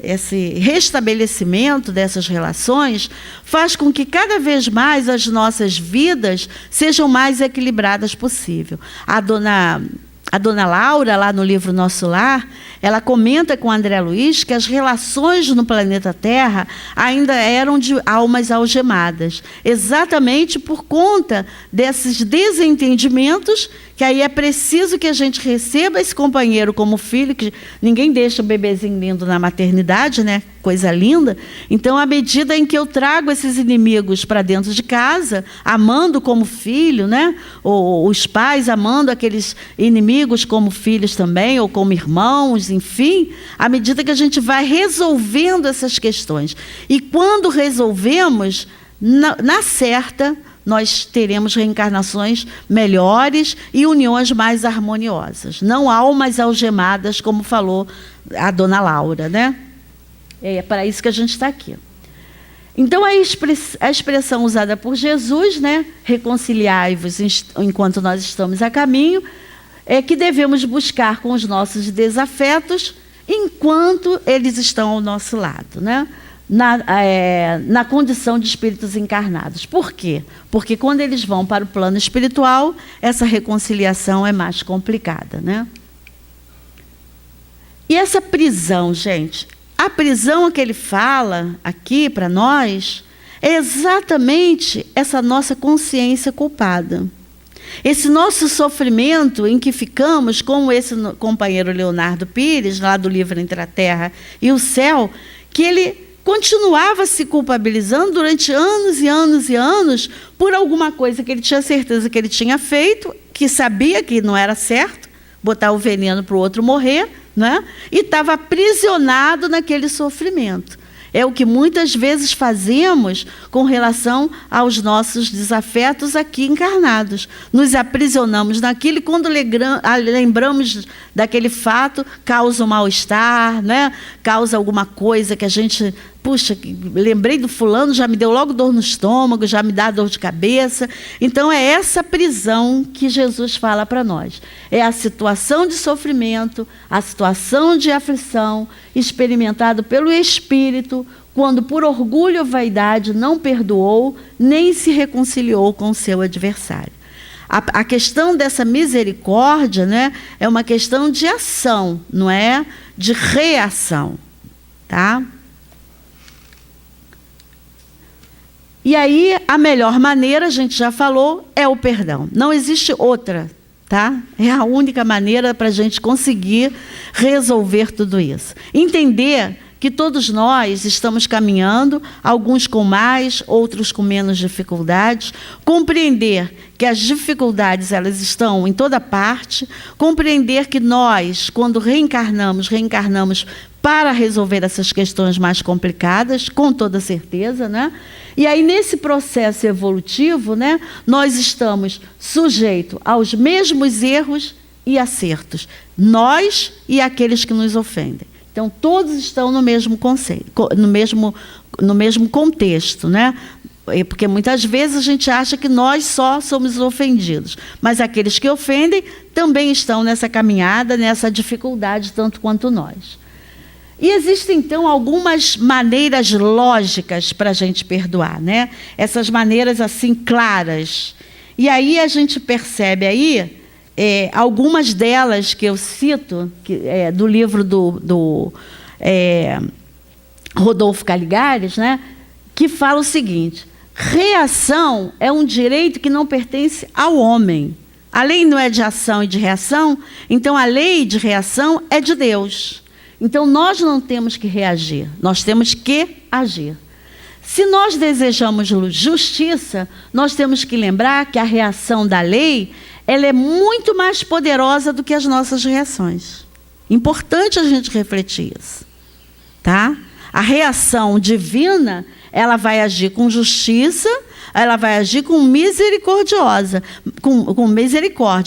esse restabelecimento dessas relações, faz com que cada vez mais as nossas vidas sejam mais equilibradas possível. A dona Laura, lá no livro Nosso Lar, ela comenta com André Luiz que as relações no planeta Terra ainda eram de almas algemadas, exatamente por conta desses desentendimentos, que aí é preciso que a gente receba esse companheiro como filho, que ninguém deixa o bebezinho lindo na maternidade, né? Coisa linda. Então, à medida em que eu trago esses inimigos para dentro de casa, amando como filho, né? Ou os pais amando aqueles inimigos como filhos também, ou como irmãos, enfim, à medida que a gente vai resolvendo essas questões. E quando resolvemos, na certa, nós teremos reencarnações melhores e uniões mais harmoniosas. Não almas algemadas, como falou a dona Laura, né? É para isso que a gente está aqui. Então, a expressão usada por Jesus, né, reconciliai-vos enquanto nós estamos a caminho, é que devemos buscar com os desafetos enquanto eles estão ao nosso lado, né? Na condição de espíritos encarnados. Por quê? Porque quando eles vão para o plano espiritual, essa reconciliação é mais complicada, né? E essa prisão, gente, a prisão que ele fala aqui para nós é exatamente essa nossa consciência culpada. Esse nosso sofrimento em que ficamos, como esse companheiro Leonardo Pires, lá do livro Entre a Terra e o Céu, que ele continuava se culpabilizando durante anos e anos e anos por alguma coisa que ele tinha certeza que ele tinha feito, que sabia que não era certo, botar o veneno para o outro morrer, né? E estava aprisionado naquele sofrimento. É o que muitas vezes fazemos com relação aos nossos desafetos aqui encarnados. Nos aprisionamos naquilo e quando lembramos daquele fato, causa um mal-estar, né? Causa alguma coisa que a gente... Puxa, lembrei do fulano, já me deu logo dor no estômago, já me dá dor de cabeça. Então, é essa prisão que Jesus fala para nós. É a situação de sofrimento, a situação de aflição, experimentado pelo Espírito, quando por orgulho ou vaidade não perdoou, nem se reconciliou com o seu adversário. A questão dessa misericórdia, né, é uma questão de ação, não é de reação, tá? E aí, a melhor maneira, a gente já falou, é o perdão. Não existe outra, tá? É a única maneira para a gente conseguir resolver tudo isso. Entender que todos nós estamos caminhando, alguns com mais, outros com menos dificuldades, compreender que as dificuldades elas estão em toda parte, compreender que nós, quando reencarnamos para resolver essas questões mais complicadas, com toda certeza, né? E aí, nesse processo evolutivo, né, nós estamos sujeitos aos mesmos erros e acertos, nós e aqueles que nos ofendem. Então, todos estão no mesmo conceito, no mesmo contexto, né? Porque muitas vezes a gente acha que nós só somos ofendidos, mas aqueles que ofendem também estão nessa caminhada, nessa dificuldade, tanto quanto nós. E existem, então, algumas maneiras lógicas para a gente perdoar, né? Essas maneiras, assim, claras. E aí a gente percebe aí, algumas delas que eu cito, do livro do Rodolfo Caligares, né? Que fala o seguinte: reação é um direito que não pertence ao homem. A lei não é de ação e de reação, então a lei de reação é de Deus. Então, nós não temos que reagir, nós temos que agir. Se nós desejamos justiça, nós temos que lembrar que a reação da lei, ela é muito mais poderosa do que as nossas reações. Importante a gente refletir isso, tá? A reação divina, ela vai agir com justiça, ela vai agir com misericórdia,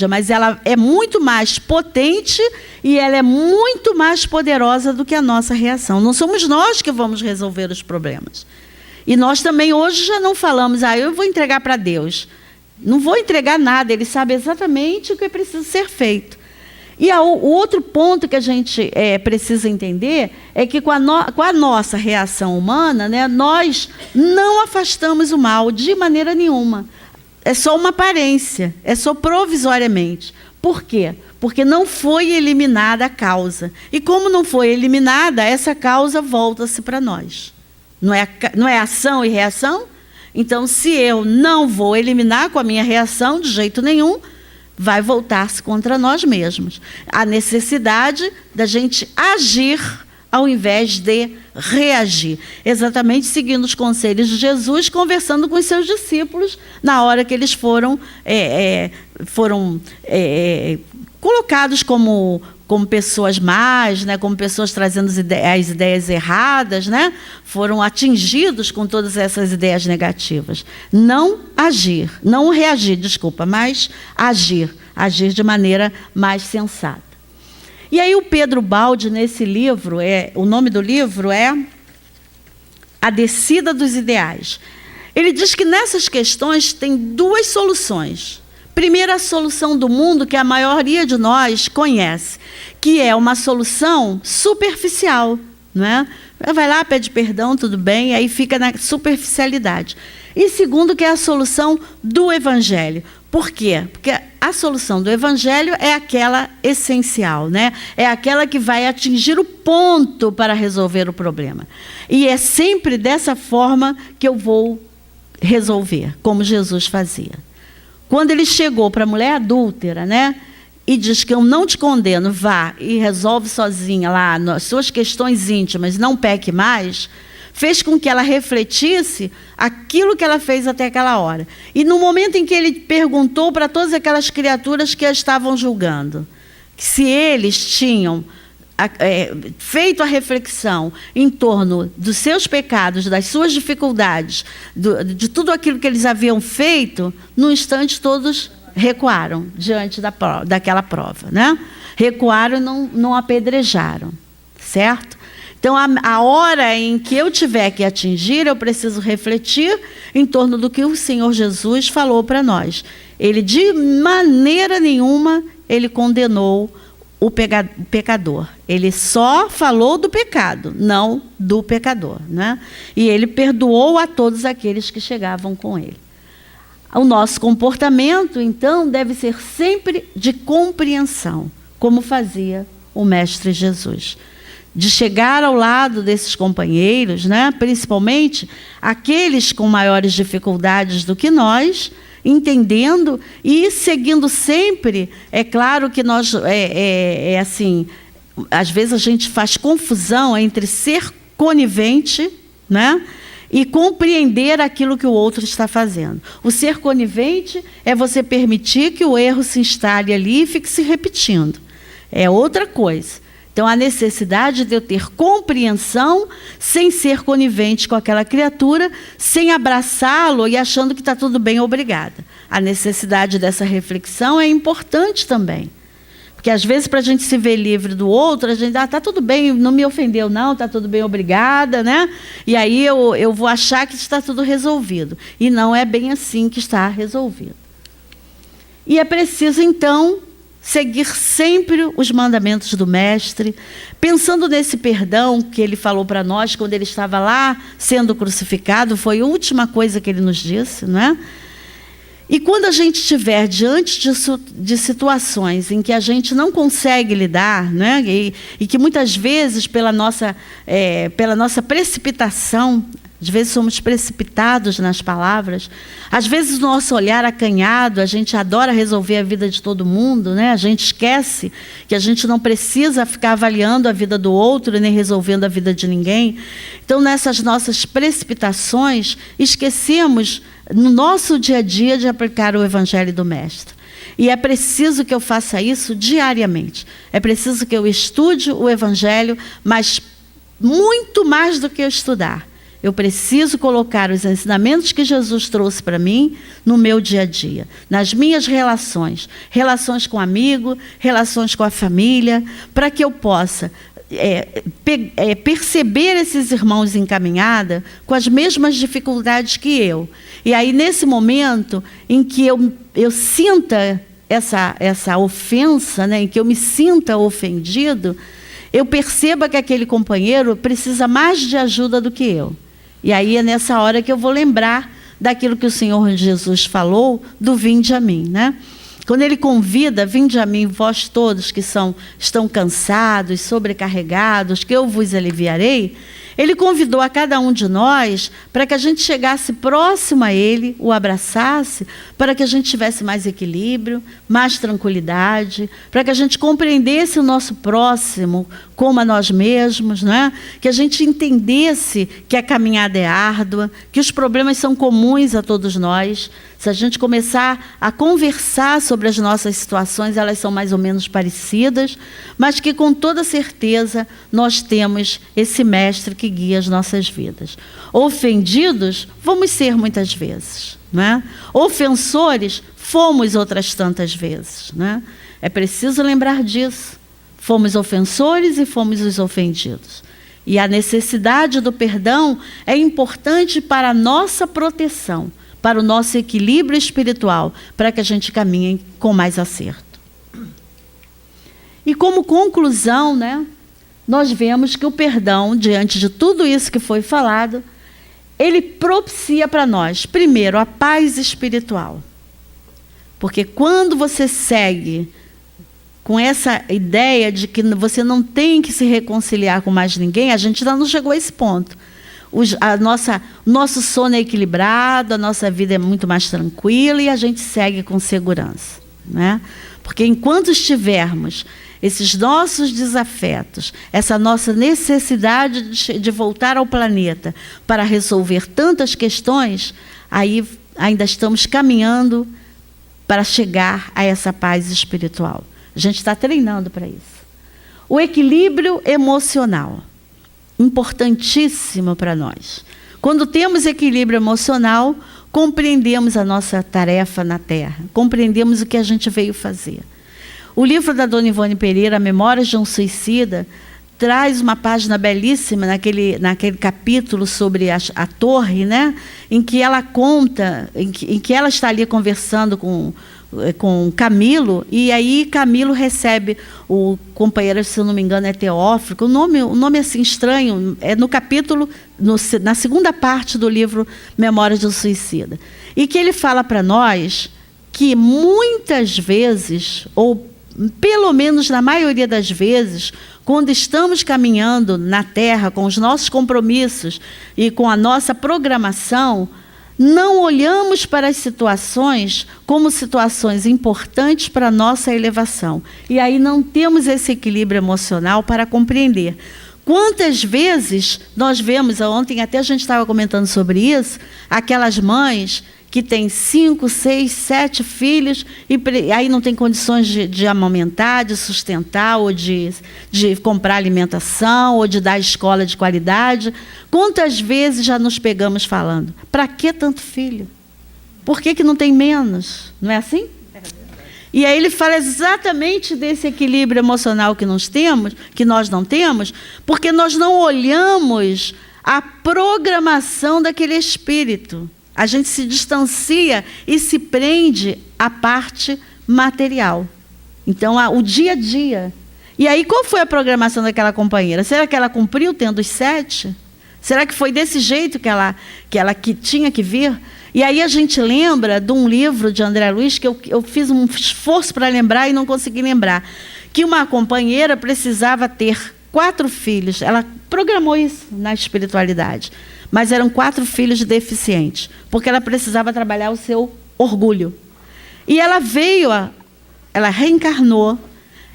mas ela é muito mais potente e ela é muito mais poderosa do que a nossa reação. Não somos nós que vamos resolver os problemas. E nós também hoje já não falamos, eu vou entregar para Deus. Não vou entregar nada, Ele sabe exatamente o que precisa ser feito. E o outro ponto que a gente precisa entender é que com a nossa reação humana, né, nós não afastamos o mal de maneira nenhuma. É só uma aparência, é só provisoriamente. Por quê? Porque não foi eliminada a causa. E como não foi eliminada, essa causa volta-se para nós. Não é ação e reação? Então, se eu não vou eliminar com a minha reação, de jeito nenhum, vai voltar-se contra nós mesmos. A necessidade da gente agir ao invés de reagir. Exatamente seguindo os conselhos de Jesus, conversando com os seus discípulos, na hora que eles foram colocados como pessoas más, né, como pessoas trazendo as ideias erradas, né, foram atingidos com todas essas ideias negativas. Não reagir, mas agir de maneira mais sensata. E aí o Pedro Baldi, nesse livro, o nome do livro é A Descida dos Ideais. Ele diz que nessas questões tem duas soluções. Primeiro, a solução do mundo que a maioria de nós conhece, que é uma solução superficial, não é? Vai lá, pede perdão, tudo bem, aí fica na superficialidade. E segundo, que é a solução do Evangelho. Por quê? Porque a solução do Evangelho é aquela essencial, né? É aquela que vai atingir o ponto para resolver o problema. E é sempre dessa forma que eu vou resolver, como Jesus fazia. Quando ele chegou para a mulher adúltera, né, e diz que eu não te condeno, vá e resolve sozinha lá nas suas questões íntimas, não peque mais, fez com que ela refletisse aquilo que ela fez até aquela hora. E no momento em que ele perguntou para todas aquelas criaturas que a estavam julgando, se eles tinham feito a reflexão em torno dos seus pecados, das suas dificuldades, de tudo aquilo que eles haviam feito, num instante todos recuaram diante daquela prova, né? Recuaram e não apedrejaram, certo? Então, a hora em que eu tiver que atingir, eu preciso refletir em torno do que o Senhor Jesus falou para nós. Ele, de maneira nenhuma, ele condenou o pecador. Ele só falou do pecado, não do pecador, né? E ele perdoou a todos aqueles que chegavam com ele. O nosso comportamento, então, deve ser sempre de compreensão, como fazia o Mestre Jesus. De chegar ao lado desses companheiros, né? Principalmente aqueles com maiores dificuldades do que nós, entendendo e seguindo sempre. É claro que nós, assim, às vezes a gente faz confusão entre ser conivente, né? E compreender aquilo que o outro está fazendo. O ser conivente é você permitir que o erro se instale ali e fique se repetindo. É outra coisa. Então, a necessidade de eu ter compreensão sem ser conivente com aquela criatura, sem abraçá-lo e achando que está tudo bem, obrigada. A necessidade dessa reflexão é importante também. Porque, às vezes, para a gente se ver livre do outro, a gente, está tudo bem, não me ofendeu não, está tudo bem, obrigada, né? E aí eu vou achar que está tudo resolvido. E não é bem assim que está resolvido. E é preciso, então, seguir sempre os mandamentos do Mestre, pensando nesse perdão que ele falou para nós quando ele estava lá sendo crucificado, foi a última coisa que ele nos disse, não é? E quando a gente estiver diante de situações em que a gente não consegue lidar, né? E que muitas vezes, pela nossa precipitação, às vezes somos precipitados nas palavras, às vezes o nosso olhar acanhado, a gente adora resolver a vida de todo mundo, né? A gente esquece que a gente não precisa ficar avaliando a vida do outro, nem resolvendo a vida de ninguém. Então, nessas nossas precipitações, esquecemos no nosso dia a dia de aplicar o Evangelho do Mestre. E é preciso que eu faça isso diariamente. É preciso que eu estude o Evangelho, mas muito mais do que eu estudar. Eu preciso colocar os ensinamentos que Jesus trouxe para mim no meu dia a dia, nas minhas relações, relações com o amigo, relações com a família, para que eu possa perceber esses irmãos em caminhada com as mesmas dificuldades que eu. E aí, nesse momento em que eu sinta essa ofensa, né, em que eu me sinta ofendido, eu perceba que aquele companheiro precisa mais de ajuda do que eu. E aí é nessa hora que eu vou lembrar daquilo que o Senhor Jesus falou, do vinde a mim, né? Quando ele convida, vinde a mim, vós todos que estão cansados, sobrecarregados, que eu vos aliviarei, ele convidou a cada um de nós para que a gente chegasse próximo a ele, o abraçasse, para que a gente tivesse mais equilíbrio, mais tranquilidade, para que a gente compreendesse o nosso próximo como a nós mesmos, né? Que a gente entendesse que a caminhada é árdua, que os problemas são comuns a todos nós. Se a gente começar a conversar sobre as nossas situações, elas são mais ou menos parecidas, mas que com toda certeza nós temos esse mestre que guia as nossas vidas. Ofendidos, vamos ser muitas vezes, né? Ofensores, fomos outras tantas vezes, né? É preciso lembrar disso. Fomos ofensores e fomos os ofendidos. E a necessidade do perdão é importante para a nossa proteção, para o nosso equilíbrio espiritual, para que a gente caminhe com mais acerto. E como conclusão, né, nós vemos que o perdão, diante de tudo isso que foi falado, ele propicia para nós, primeiro, a paz espiritual. Porque quando você segue com essa ideia de que você não tem que se reconciliar com mais ninguém, a gente ainda não chegou a esse ponto. Nosso sono é equilibrado, a nossa vida é muito mais tranquila e a gente segue com segurança, né? Porque enquanto estivermos esses nossos desafetos, essa nossa necessidade de voltar ao planeta para resolver tantas questões, aí ainda estamos caminhando para chegar a essa paz espiritual. A gente está treinando para isso. O equilíbrio emocional, importantíssimo para nós. Quando temos equilíbrio emocional, compreendemos a nossa tarefa na Terra, compreendemos o que a gente veio fazer. O livro da Dona Ivone Pereira, Memórias de um Suicida, traz uma página belíssima naquele capítulo sobre a torre, né? Em que ela conta, em que ela está ali conversando com Camilo, e aí Camilo recebe o companheiro, se eu não me engano, é Teófilo, o nome assim estranho, é no capítulo, na segunda parte do livro Memórias de um Suicida. E que ele fala para nós que muitas vezes, ou pelo menos na maioria das vezes, quando estamos caminhando na Terra com os nossos compromissos e com a nossa programação, não olhamos para as situações como situações importantes para a nossa elevação. E aí não temos esse equilíbrio emocional para compreender Quantas vezes nós vemos, ontem até a gente estava comentando sobre isso, aquelas mães que têm 5, 6, 7 filhos e aí não tem condições de amamentar, de sustentar, ou de comprar alimentação, ou de dar escola de qualidade. Quantas vezes já nos pegamos falando, para que tanto filho? Por que não tem menos? Não é assim? E aí ele fala exatamente desse equilíbrio emocional que nós não temos, porque nós não olhamos a programação daquele espírito. A gente se distancia e se prende à parte material. Então, o dia a dia. E aí, qual foi a programação daquela companheira? Será que ela cumpriu tendo os 7? Será que foi desse jeito que ela tinha que vir? E aí a gente lembra de um livro de André Luiz, que eu fiz um esforço para lembrar e não consegui lembrar, que uma companheira precisava ter 4 filhos. Ela programou isso na espiritualidade. Mas eram 4 filhos deficientes, porque ela precisava trabalhar o seu orgulho. E ela ela reencarnou,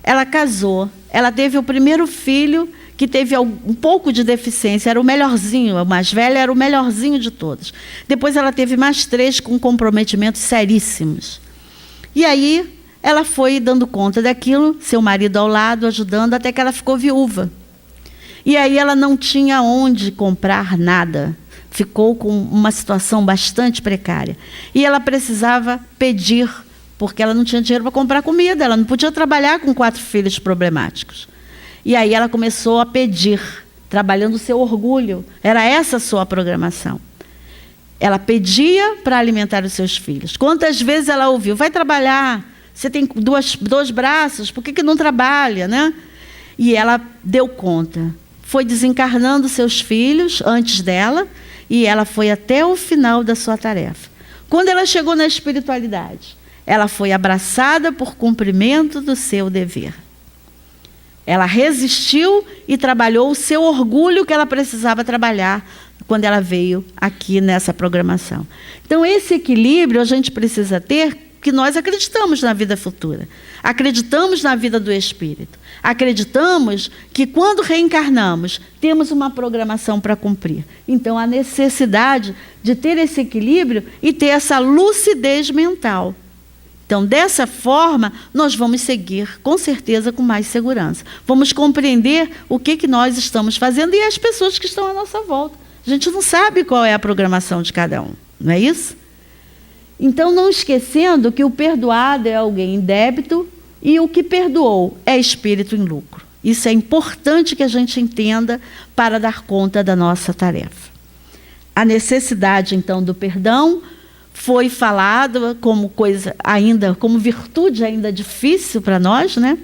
ela casou, ela teve o primeiro filho que teve um pouco de deficiência, era o melhorzinho, o mais velho era o melhorzinho de todos. Depois ela teve mais 3 com comprometimentos seríssimos. E aí ela foi dando conta daquilo, seu marido ao lado, ajudando, até que ela ficou viúva. E aí ela não tinha onde comprar nada. Ficou com uma situação bastante precária. E ela precisava pedir, porque ela não tinha dinheiro para comprar comida, ela não podia trabalhar com 4 filhos problemáticos. E aí ela começou a pedir, trabalhando o seu orgulho. Era essa a sua programação. Ela pedia para alimentar os seus filhos. Quantas vezes ela ouviu, vai trabalhar, você tem 2 braços, por que não trabalha, né? E ela deu conta. Foi desencarnando seus filhos antes dela, e ela foi até o final da sua tarefa. Quando ela chegou na espiritualidade, ela foi abraçada por cumprimento do seu dever. Ela resistiu e trabalhou o seu orgulho que ela precisava trabalhar quando ela veio aqui nessa programação. Então, esse equilíbrio a gente precisa ter, que nós acreditamos na vida futura. Acreditamos na vida do espírito. Acreditamos que quando reencarnamos, temos uma programação para cumprir. Então, a necessidade de ter esse equilíbrio e ter essa lucidez mental. Então, dessa forma, nós vamos seguir, com certeza, com mais segurança. Vamos compreender o que nós estamos fazendo e as pessoas que estão à nossa volta. A gente não sabe qual é a programação de cada um, não é isso? Então, não esquecendo que o perdoado é alguém em débito e o que perdoou é espírito em lucro. Isso é importante que a gente entenda para dar conta da nossa tarefa. A necessidade, então, do perdão foi falado como coisa ainda, como virtude ainda difícil para nós, né?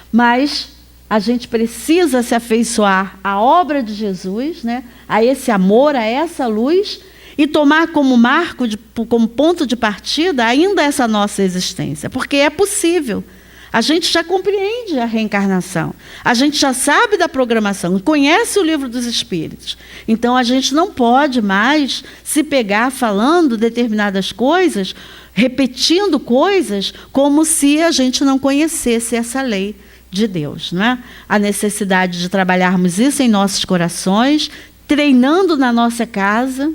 Mas a gente precisa se afeiçoar à obra de Jesus, né? A esse amor, a essa luz, e tomar como marco, como ponto de partida, ainda essa nossa existência, porque é possível. A gente já compreende a reencarnação, a gente já sabe da programação, conhece o livro dos Espíritos. Então, a gente não pode mais se pegar falando determinadas coisas, repetindo coisas, como se a gente não conhecesse essa lei de Deus, não é? A necessidade de trabalharmos isso em nossos corações, treinando na nossa casa,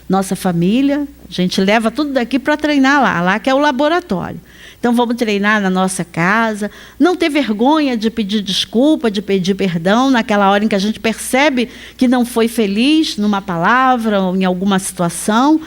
nossa família. A gente leva tudo daqui para treinar lá que é o laboratório. Então, vamos treinar na nossa casa, não ter vergonha de pedir desculpa, de pedir perdão, naquela hora em que a gente percebe que não foi feliz numa palavra ou em alguma situação,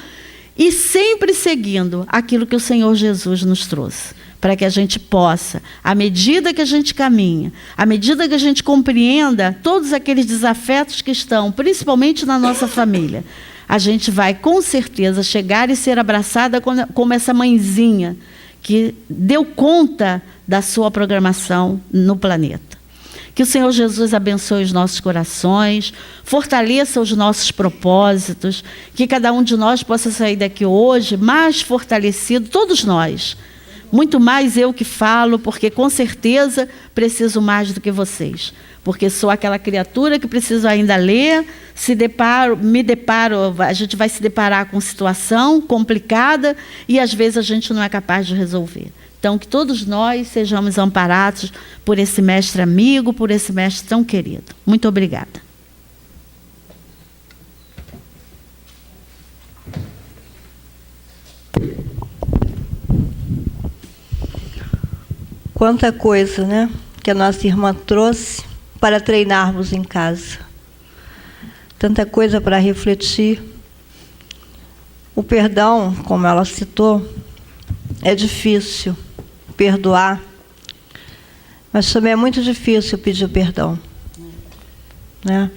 e sempre seguindo aquilo que o Senhor Jesus nos trouxe, para que a gente possa, à medida que a gente caminha, à medida que a gente compreenda todos aqueles desafetos que estão, principalmente na nossa família, a gente vai, com certeza, chegar e ser abraçada como essa mãezinha, que deu conta da sua programação no planeta. Que o Senhor Jesus abençoe os nossos corações, fortaleça os nossos propósitos, que cada um de nós possa sair daqui hoje mais fortalecido, todos nós. Muito mais eu que falo, porque com certeza preciso mais do que vocês. Porque sou aquela criatura que preciso ainda ler, a gente vai se deparar com situação complicada e às vezes a gente não é capaz de resolver. Então, que todos nós sejamos amparados por esse mestre amigo, por esse mestre tão querido. Muito obrigada. Quanta coisa, né, que a nossa irmã trouxe para treinarmos em casa. Tanta coisa para refletir. O perdão, como ela citou, é difícil perdoar, mas também é muito difícil pedir perdão, né?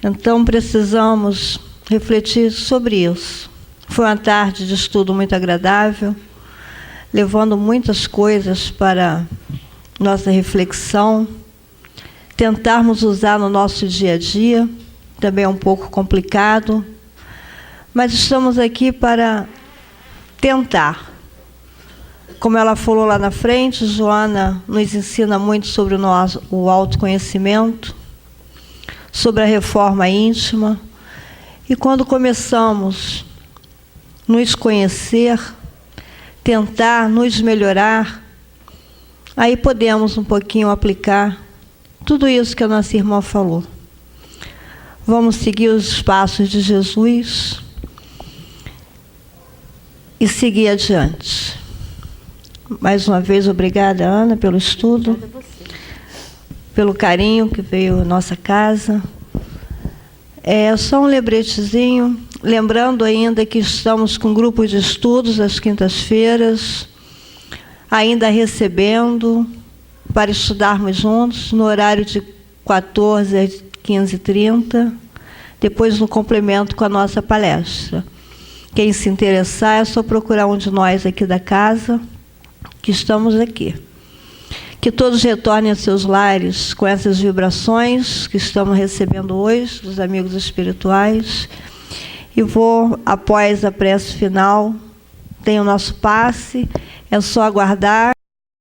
Então precisamos refletir sobre isso. Foi uma tarde de estudo muito agradável, levando muitas coisas para nossa reflexão, tentarmos usar no nosso dia a dia, também é um pouco complicado, mas estamos aqui para tentar. Como ela falou lá na frente, Joana nos ensina muito sobre o autoconhecimento, sobre a reforma íntima, e quando começamos a nos conhecer, tentar nos melhorar, aí podemos um pouquinho aplicar tudo isso que a nossa irmã falou. Vamos seguir os passos de Jesus e seguir adiante. Mais uma vez, obrigada, Ana, pelo estudo, obrigada a você, pelo carinho que veio à nossa casa. Só um lembretezinho, lembrando ainda que estamos com grupos de estudos às quintas-feiras, ainda recebendo, para estudarmos juntos, no horário de 14 às 15h30, depois no complemento com a nossa palestra. Quem se interessar, é só procurar um de nós aqui da casa, que estamos aqui. Que todos retornem a seus lares com essas vibrações que estamos recebendo hoje, dos amigos espirituais. E vou, após a prece final, tem o nosso passe, é só aguardar.